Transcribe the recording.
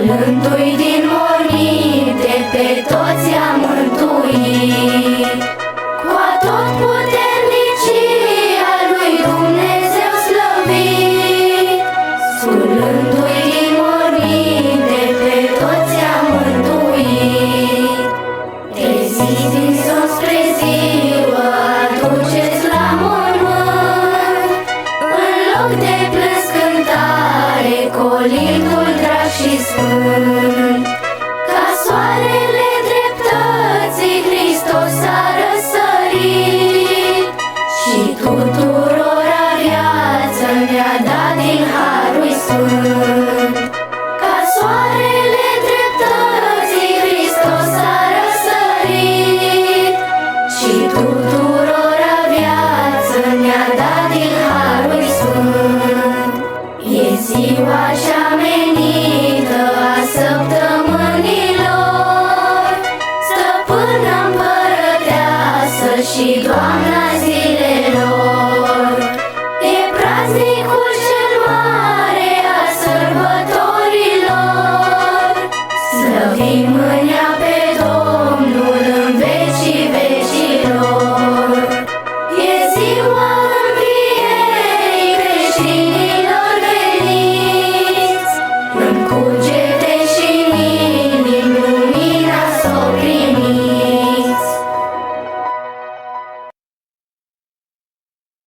Sculându-i din morminte, pe toți i-a mântuit. Cu atotputernicia lui Dumnezeu slăvit, sculându-i din morminte, pe toți i-a mântuit. De zi din somn spre ziua aduceți la mormânt, în loc de plâns cântare, colitul drag și sfânt. Ca soarele dreptății Hristos a răsărit și tuturora viață ne-a dat din harul sfânt. Ca soarele dreptății Hristos a răsărit și tuturora viață ne-a dat din harul sfânt. E ziua cea menită a săptămânilor, stăpână împărăteasă și doamna zilelor.